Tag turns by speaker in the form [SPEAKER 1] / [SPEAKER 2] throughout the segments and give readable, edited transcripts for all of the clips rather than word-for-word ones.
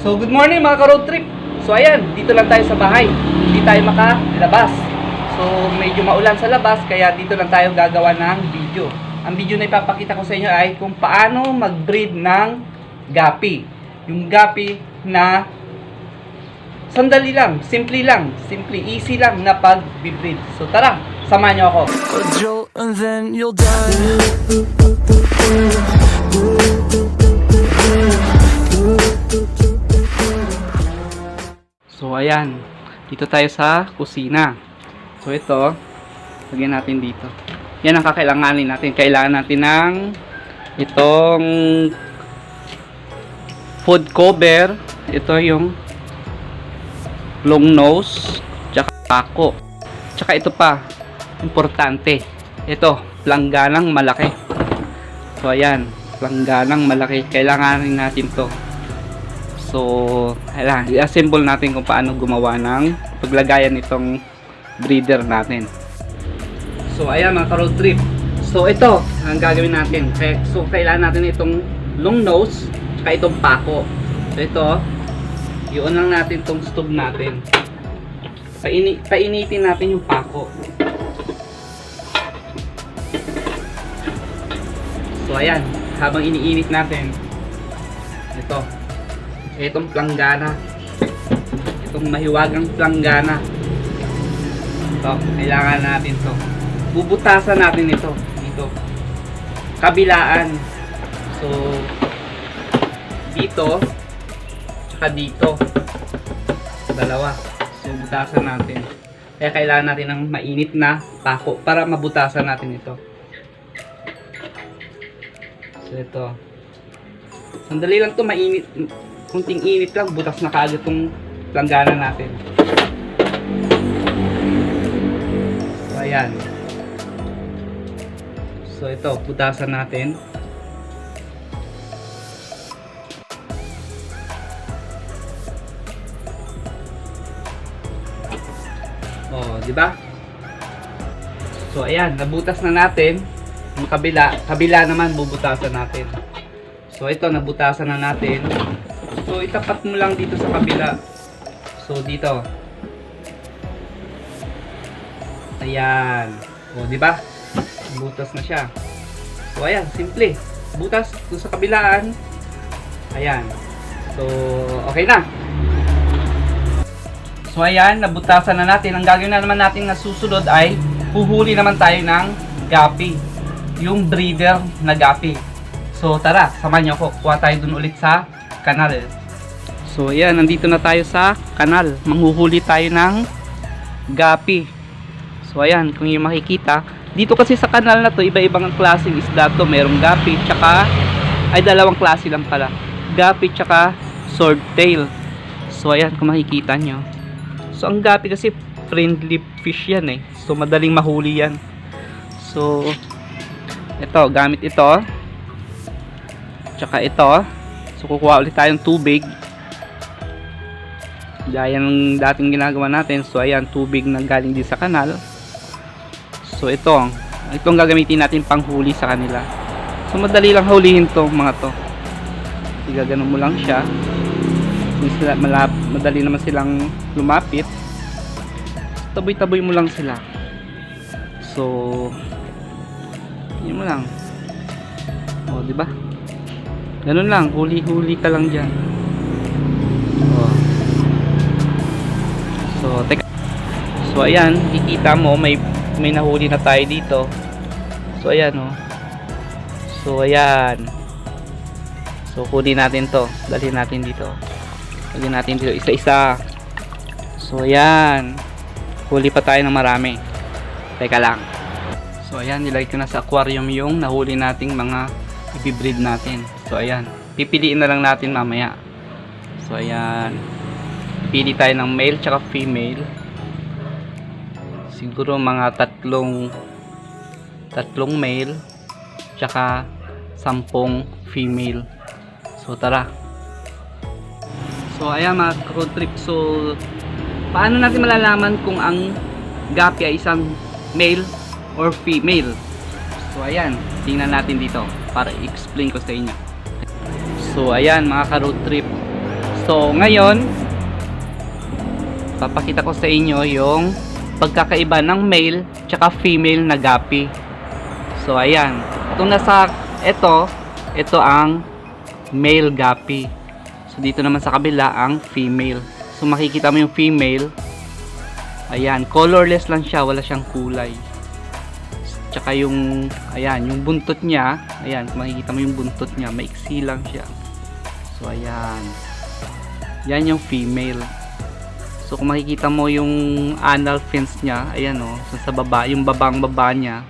[SPEAKER 1] So good morning mga ka-road trip. So ayan, dito lang tayo sa bahay. Hindi tayo makalabas. So medyo maulan sa labas, kaya dito lang tayo gagawa ng video. Ang video na ipapakita ko sa inyo ay kung paano mag-breed ng gapi. Yung gapi na sandali lang, simple, easy lang na pag-breed. So tara, samahan niyo ako.
[SPEAKER 2] A jolt and then you'll die.
[SPEAKER 1] So ayan, dito tayo sa kusina. So ito, lagyan natin dito. Yan ang kakailanganin natin. Kailangan natin ng itong food cover. Ito yung long nose, tsaka pako. Tsaka ito pa, importante. Ito, plangganang malaki. So ayan, plangganang malaki. Kailanganin natin to. So, ayan, i-assemble natin kung paano gumawa ng paglagayan nitong breeder natin. So, ayan mga ka-road trip. So, ito ang gagawin natin. So, kailangan natin itong long nose, tsaka itong pako. So, ito, i-on lang natin itong stove natin. Painitin natin yung pako. So, ayan, habang iniinit natin, itong planggana, itong mahiwagang planggana, ito, kailangan natin to. Bubutasan natin ito dito, kabilaan. So dito tsaka dito, dalawa. So butasan natin, kaya kailangan natin ng mainit na pako para mabutasan natin ito. So ito, sandali lang to, mainit, kunting init lang, butas na kaagad itong planggana natin. So ayan, so ito, butasan natin. Oh, di ba? So ayan, nabutas na natin. Yung kabila naman bubutasan natin. So ito, nabutasan na natin. So itapat mo lang dito sa kabila. So dito. Ayan. O di ba? Butas na siya. So ayan, simple. Butas dito sa kabilaan. Ayan. So okay na. So ayan, nabutasan na natin. Ang gagawin na naman natin na susunod ay huhuli naman tayo ng gapi. Yung breeder na gapi. So tara, samahan niyo ako. Kuha tayo dun ulit sa kanal. So ayan, nandito na tayo sa kanal. Manghuhuli tayo ng gapi. So ayan, kung yung makikita, dito kasi sa kanal na to, iba-ibang klaseng isda to. Merong gapi, tsaka, ay dalawang klase lang pala. Gapi tsaka swordtail. So ayan, kung makikita nyo. So ang gapi kasi friendly fish yan eh. So madaling mahuli yan. So ito, gamit ito. Tsaka ito. So kukuha ulit tayong tubig. Gaya ng dating ginagawa natin. So ayan, tubig na galing din sa kanal. So itong gagamitin natin panghuli sa kanila. So madali lang hulihin to mga to. Igaganon mo lang siya. Madali naman silang lumapit. Taboy-taboy mo lang sila. So yun mo lang. O, di ba? Ganun lang, huli-huli ka lang diyan. So, teka. So, ayan, kikita mo may nahuli na tayo dito. So, ayan, oh. So, ayan. So, kunin natin 'to. Dalhin natin dito. Dalhin natin dito isa-isa. So, ayan. Huli pa tayo ng marami. Teka lang. So ayan, nilagay ko na sa aquarium yung nahuli nating mga i-breed natin. So ayan, pipiliin na lang natin mamaya. So ayan, pili tayo ng male tsaka female. Siguro mga tatlong male tsaka 10 female. So tara. So ayan mga road trip. So paano natin malalaman kung ang gapi ay isang male or female? So ayan, tingnan natin dito para i-explain ko sa inyo. So ayan mga ka-road trip. So, ngayon, papakita ko sa inyo yung pagkakaiba ng male tsaka female na guppy. So, ayan. Ito ang male guppy. So, dito naman sa kabila ang female. So, makikita mo yung female. Ayan, colorless lang siya, wala siyang kulay. Tsaka yung, ayan, yung buntot niya, ayan, makikita mo yung buntot niya, maiksi lang siya. So, ayan. Yan yung female. So, kung makikita mo yung anal fins niya, ayan o, sa baba, yung babang-baba niya,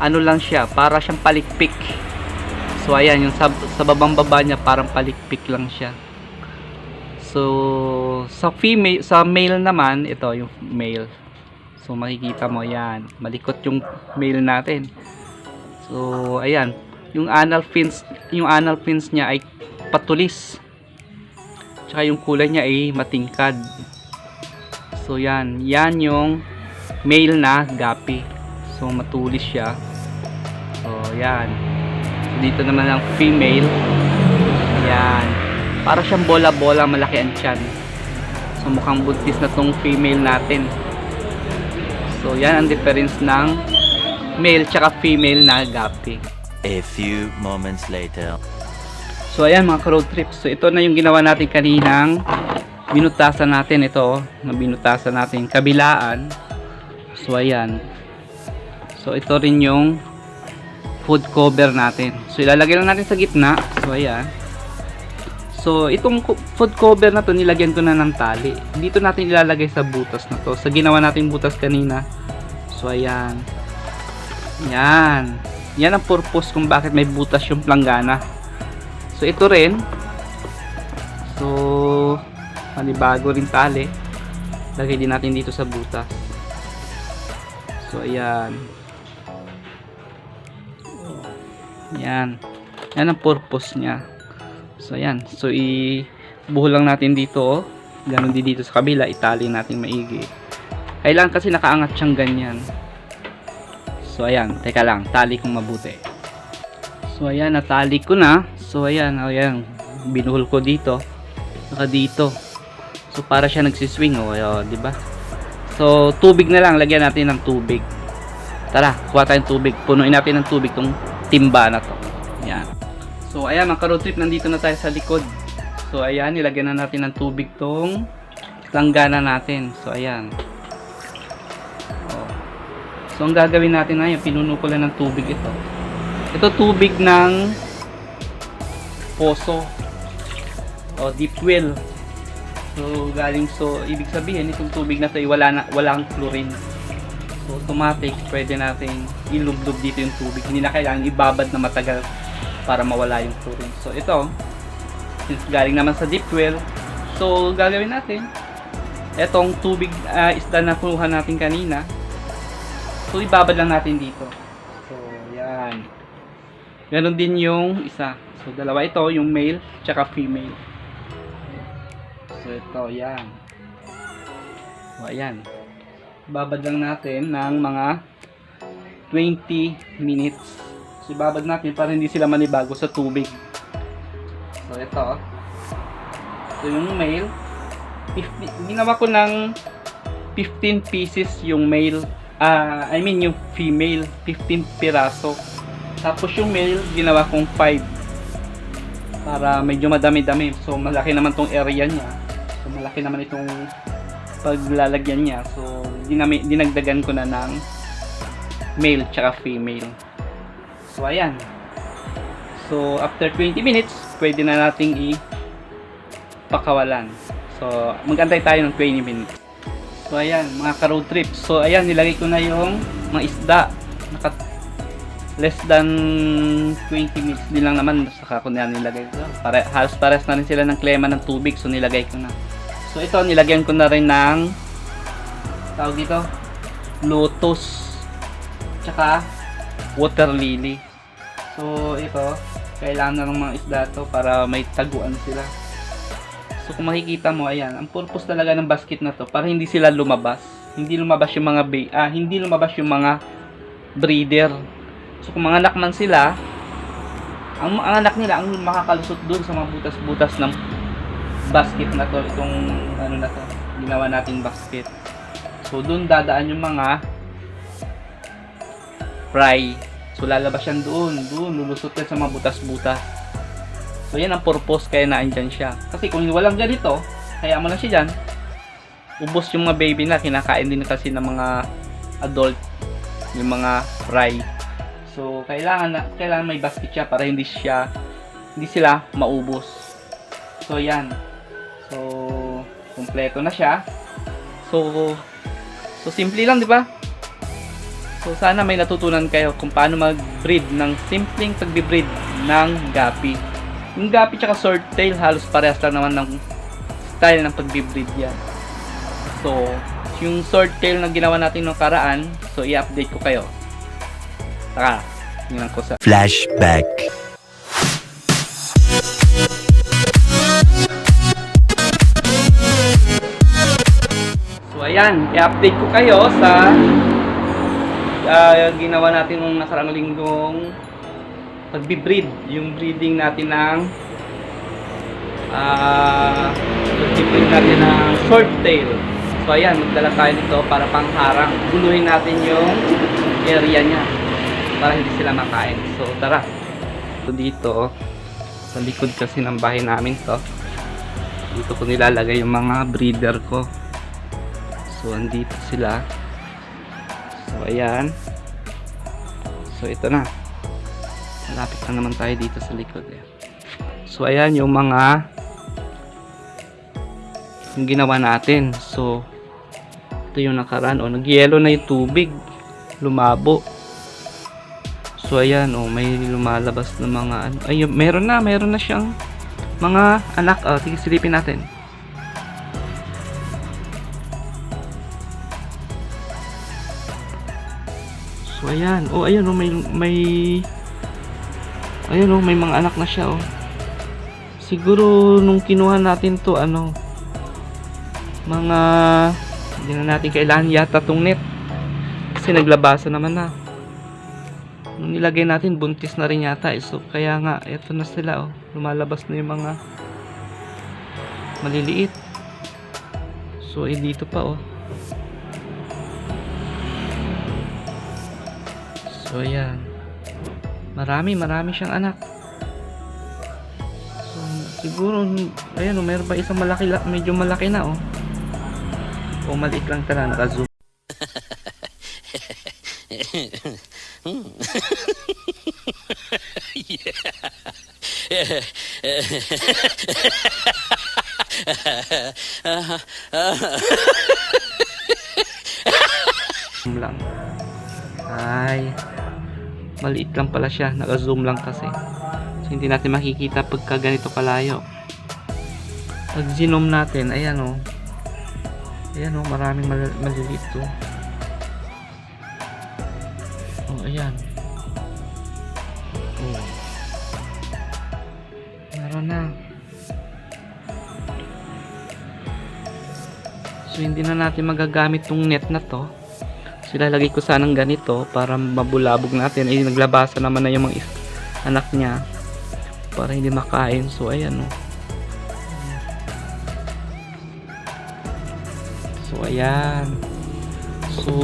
[SPEAKER 1] ano lang siya, para siyang palikpik. So, ayan, yung sa babang-baba niya, parang palikpik lang siya. So, sa male naman, ito yung male. So, makikita mo yan. Malikot yung male natin. So, ayan. Yung anal fins niya ay patulis. Tsaka yung kulay niya ay matingkad. So, yan. Yan yung male na guppy. So, matulis siya. So, yan. So, dito naman ang female. Yan. Para siyang bola-bola, malaki ang tiyan. So, mukhang buntis na tong female natin. So, yan ang difference ng male tsaka female na guppy.
[SPEAKER 3] A few moments later.
[SPEAKER 1] So, ayan mga road trip. So, ito na yung ginawa natin kaninang binutasan natin. Ito, binutasan natin kabilaan. So, ayan. So, ito rin yung food cover natin. So, ilalagay lang natin sa gitna. So, ayan. So, itong food cover na to, nilagyan ko na ng tali. Dito natin ilalagay sa butas na to. Sa ginawa natin butas kanina. So, ayan. Yan. Yan ang purpose kung bakit may butas yung planggana. So, ito rin. So, panibago rin tali. Lagay din natin dito sa butas. So, ayan. Yan. Yan ang purpose niya. So, ayan. So, ibuhol lang natin dito. Ganon din dito sa kabila. Itali natin maigi. Kailangan kasi nakaangat siyang ganyan. So, ayan. Teka lang. Tali kong mabuti. So, ayan. Natali ko na. So, ayan. Ayan. Binuhol ko dito. Saka dito. So, para siya nagsiswing. O, ayan. Diba? So, tubig na lang. Lagyan natin ng tubig. Tara. Kuha tayong tubig. Punuin natin ng tubig tong timba na to. Ayan. So, ayan, mga road trip, nandito na tayo sa likod. So, ayan, nilagyan na natin ng tubig tong langgana natin. So, ayan. Oh. So, ang gagawin natin na, pinuno ko lang ng tubig ito. Ito, tubig ng poso. O, deep well. So, ibig sabihin, itong tubig na ito, walang chlorine. So, automatic, pwede natin ilublob dito yung tubig. Hindi na kailangan ibabad na matagal para mawala yung chlorine. So, ito, since galing naman sa deep well, so, gagawin natin, etong tubig isda na punuhan natin kanina, so, ibabad lang natin dito. So, yan. Ganon din yung isa. So, dalawa ito, yung male, tsaka female. So, ito, yan. So, ayan. Babad lang natin ng mga 20 minutes. So, ibabad natin para hindi sila manibago sa tubig. So, ito. So, yung male, ginawa ko ng 15 pieces yung male. Yung female, 15 piraso. Tapos yung male, ginawa kong 5. Para medyo madami-dami. So, malaki naman tong area niya. So, malaki naman itong paglalagyan niya. So, dinagdagan ko na ng male tsaka female. So, ayan. So, after 20 minutes, pwede na nating ipakawalan. So, magantay tayo ng 20 minutes. So, ayan, mga ka-road trip. So, ayan, nilagay ko na yung mga isda. Less than 20 minutes din lang naman. Saka ko na nilagay ko. Halos pares na rin sila ng klema ng tubig. So, nilagay ko na. So, ito, nilagyan ko na rin ng tawag dito, lotus. Tsaka, water lily. So, ito, kailangan na ng mga isda to para may taguan sila. So, kung makikita mo, ayan, ang purpose talaga ng basket na to, para hindi sila lumabas. Hindi lumabas yung mga breeder. So, kung mga anak man sila, ang mga anak nila ang makakalusot doon sa mga butas-butas ng basket na to, itong ano na to, ginawa nating basket. So doon dadaan yung mga fry. So lalabas yan doon, lulusot yan sa mga butas-butas. So yan ang purpose kaya naandyan siya. Kasi kung walang ganito, kaya mo na siya dyan, ubos yung mga baby na, kinakain din kasi ng mga adult yung mga fry. So kailangan may basket siya para hindi sila maubos. So yan. So kumpleto na siya. So simple lang, di ba? So sana may natutunan kayo kung paano mag-breed ng simpleng pagbe-breed ng gapi. Yung gapi tsaka swordtail halos parehas lang naman ng style ng pagbe-breed yan. So yung swordtail na ginawa natin nung karaan, so i-update ko kayo. Taka, tingnan ko sa
[SPEAKER 3] Flashback.
[SPEAKER 1] So ayan, i-update ko kayo sa ginawa natin nung nakarang linggong pagbe-breed, yung breeding natin ng swordtail. So ayan, magdala tayo nito para pangharang. Guluhin natin yung area niya para hindi sila makain. So tara. So dito, sa likod kasi ng bahay namin to, dito ko nilalagay yung mga breeder ko. So andito sila. So ayan. So ito na. Malapit na naman tayo dito sa likod. So ayan yung mga yung ginawa natin. So ito yung nakaraan. O nag-yellow na yung tubig. Lumabo. So ayan, may lumalabas na mga ano. Ay, meron na siyang mga anak. Sige, silipin natin. So ayan, ayan may mga anak na siya Siguro nung kinuha natin to mga hindi na natin kailangan yata tong net. Kasi naglabasan naman na. Nung nilagay natin buntis na rin yata So kaya nga eto na sila lumalabas na yung mga maliliit. So dito pa So ayan. Marami siyang anak. So siguro ayan meron pa isang malaki, medyo malaki na o maliit lang talaga naka-zoom. lang. Ay, maliit lang pala siya, naka-zoom lang kasi. So hindi natin makikita pagka ganito kalayo. Pag zoom natin, ayan ayan maraming maliliit ayan. Meron na. So hindi na natin magagamit tong net na to. So ilalagay ko sanang ganito para mabulabog natin. Ay naglabasan naman na yung mga anak niya para hindi makain. So ayan So ayan. So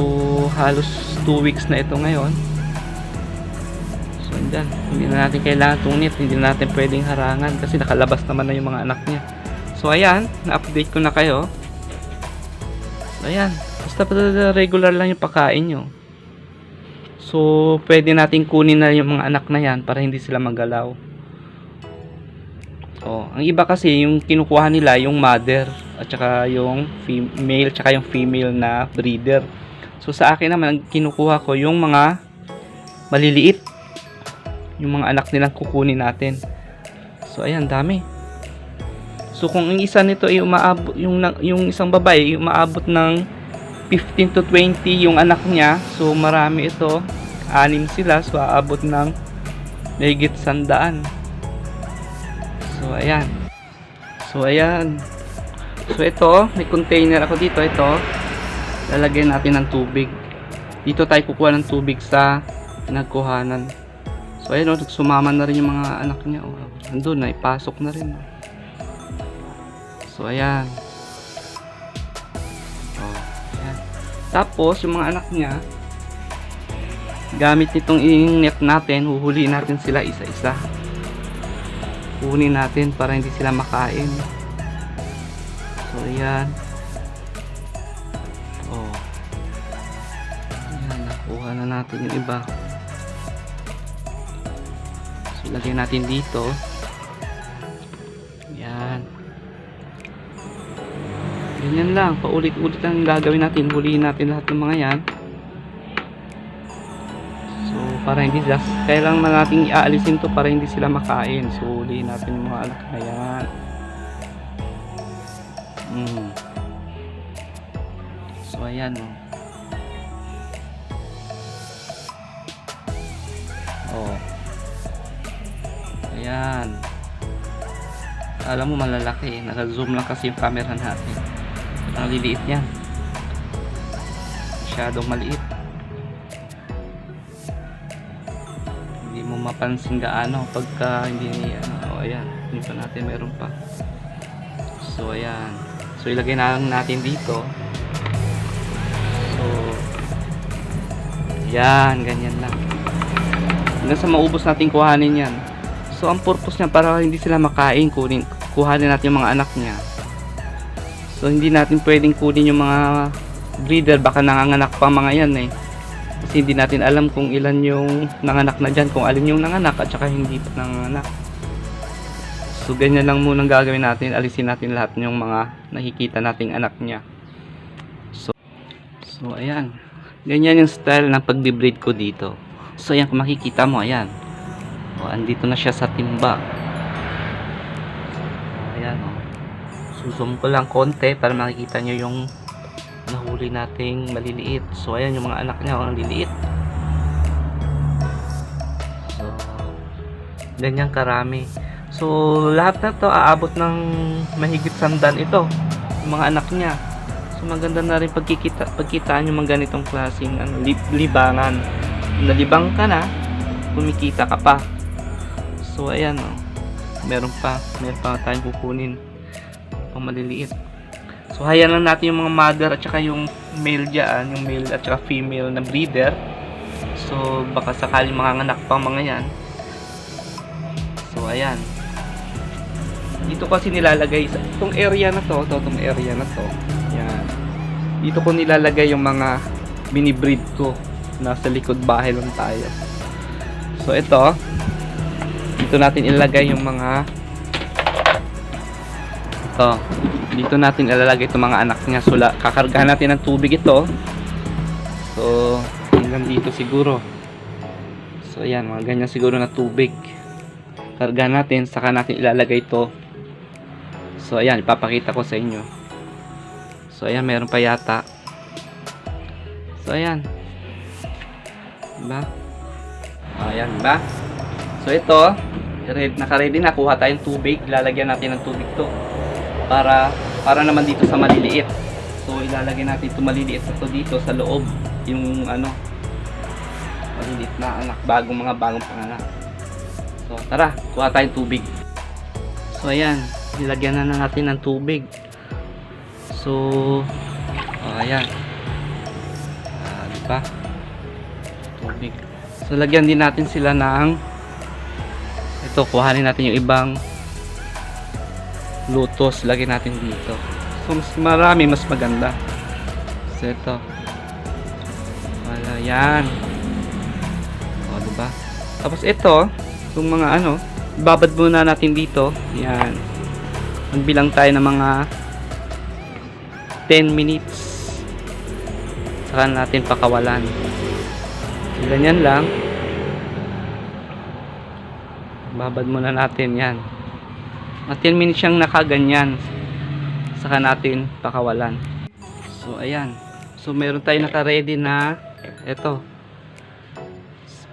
[SPEAKER 1] halos 2 weeks na ito ngayon. So hindi na natin kailangan itong net. Hindi na natin pwedeng harangan kasi nakalabas naman na yung mga anak niya. So ayan, na-update ko na kayo. So ayan, basta regular lang yung pagkain nyo. So pwede natin kunin na yung mga anak na yan para hindi sila magalaw. Ang iba kasi yung kinukuha nila yung mother at saka yung male at saka yung female na breeder. So sa akin naman kinukuha ko yung mga maliliit, yung mga anak nilang kukunin natin. So ayan, dami. So kung ang isa nito ay umaabot yung isang babae umaabot ng 15 to 20 yung anak niya, so marami ito, 6 sila, so aabot ng mahigit 100. So ayan. So ito, may container ako dito. Ito, lalagyan natin ng tubig. Dito tayo kukuha ng tubig sa pinagkuhanan. So ayan nagsumama na rin yung mga anak niya. Andun na, ipasok na rin. So, ayan. Oh, ayan. Tapos, yung mga anak niya, gamit nitong net natin, huhuliin natin sila isa-isa. Huhuliin natin para hindi sila makain. So, ayan. Oh. Ayan, nakuha na natin yung iba. So, lagyan natin dito. Ayan. Ganyan lang, paulit-ulit ang gagawin natin. Huliin natin lahat ng mga yan. So, para hindi just, kailangan natin iaalisin to para hindi sila makain. So, huliin natin yung mga anak na yan. So, ayan o. Oh. Ayan. Alam mo malalaki, naka-zoom lang kasi yung camera natin. Ang liliit yan. Masyadong maliit. Hindi mo mapansin gaano pagka hindi ano. Oh, ayan. Hindi pa natin, meron pa. So, ayan. So, ilagay na lang natin dito. So, ayan. Ganyan lang. Hanggang sa maubos natin kuhanin yan. So, ang purpose niya para hindi sila makain, kuhanin natin yung mga anak niya. So, hindi natin pwedeng kunin yung mga breeder, baka nanganganak pa mga yan eh. Kasi hindi natin alam kung ilan yung nanganak na dyan, kung alin yung nanganak at saka hindi pa nanganak. So, ganyan lang munang gagawin natin, alisin natin lahat yung mga nakikita nating anak niya. So, ayan. Ganyan yung style ng pagbe-breed ko dito. So, ayan, kung makikita mo, ayan. O, andito na siya sa timba. Ayan, o. Zoom ko lang konti para makikita nyo yung nahuli nating maliliit. So, ayan yung mga anak niya, ang liliit. So, ganyan karami. So, lahat na to aabot ng mahigit 100 ito. Yung mga anak niya. So, maganda na rin pagkitaan yung mga ganitong klaseng libangan. Nalibang ka na, kumikita ka pa. So, ayan, oh. Meron pa tayong kukunin pang maliliit. So, hayan lang natin yung mga mother at saka yung male dyan, yung male at saka female na breeder. So, baka sakaling manganganak pang mga yan. So, ayan. Dito kasi nilalagay sa itong area na to, itong area na to. Yan. Dito ko nilalagay yung mga mini-breed ko. Nasa likod bahay lang tayo. So, ito. Dito natin ilalagay yung mga ito. Dito natin ilalagay itong mga anak niya. So, kakargahan natin ng tubig ito. So, hanggang dito siguro. So, ayan. Mga ganyan siguro na tubig. Kargahan natin. Saka natin ilalagay ito. So, ayan. Ipapakita ko sa inyo. So, ayan. Meron pa yata. So, ayan. Diba? Ayan, diba? So, ito. Naka-ready na. Kuha tayong tubig. Ilalagyan natin ng tubig to. Para naman dito sa maliliit. So, ilalagay natin ito maliliit ito dito sa loob. Yung maliliit na anak. Mga bagong panganak. So, tara. Kuha tayong tubig. So, ayan. Ilagyan na natin ng tubig. So, ayan. Diba? Tubig. So, lagyan din natin sila ng ito, kuhanin natin yung ibang lutos, lagyan natin dito. So, mas marami, mas maganda. So, ito. Wala, yan. O, diba? Tapos, ito, yung mga babad muna natin dito. Yan. Magbilang tayo ng mga 10 minutes. Saka natin pakawalan. So, ganyan lang. Babad muna natin yan. 10 minutes siyang nakaganyan. Saka natin pakawalan. So, ayan. So, meron tayo naka-ready na ito.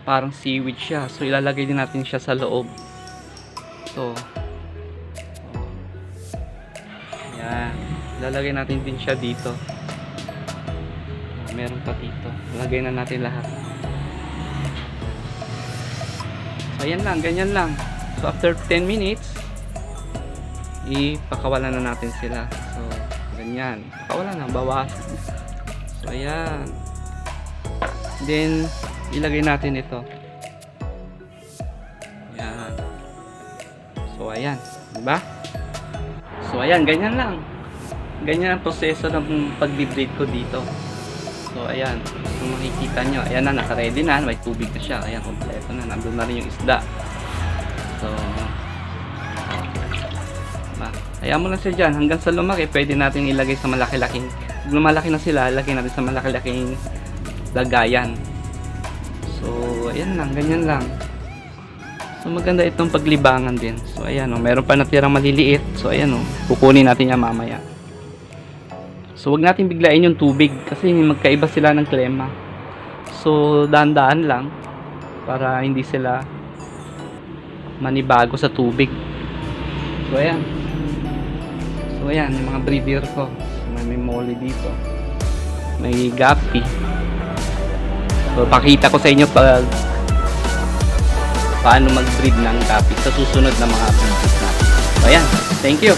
[SPEAKER 1] Parang seaweed siya. So, ilalagay din natin siya sa loob. So, ayan. Ilalagay natin din siya dito. Meron pa dito. Ilalagay na natin lahat. So, ayan lang. Ganyan lang. So, after 10 minutes, ipakawalan na natin sila. So, ganyan. Pakawalan na, bawasan. So, ayan. Then, ilagay natin ito. Ayan. So, ayan. Diba? So, ayan. Ganyan lang. Ganyan ang proseso ng pag-breed ko dito. So, ayan. Kung makikita nyo, ayan na, naka-ready na. May tubig na siya. Ayan, kompleto na. Nandun na rin yung isda. So, ayan mo lang siya dyan. Hanggang sa lumaki, pwede natin ilagay sa malaki-laking. Pag lumalaki na sila, ilagay natin sa malaki-laking lagayan. So, ayan lang. Ganyan lang. So, maganda itong paglibangan din. So, ayan o. Meron pa natirang maliliit. So, ayan o. Kukunin natin yan mamaya. So, wag natin biglain yung tubig kasi magkaiba sila ng klema. So, dahan-dahan lang para hindi sila manibago sa tubig. So, ayan. So, ayan. Yung mga breeder ko. So, may molly dito. May guppy. So, pakita ko sa inyo paano mag-breed ng guppy sa susunod na mga videos natin. So, ayan. Thank you.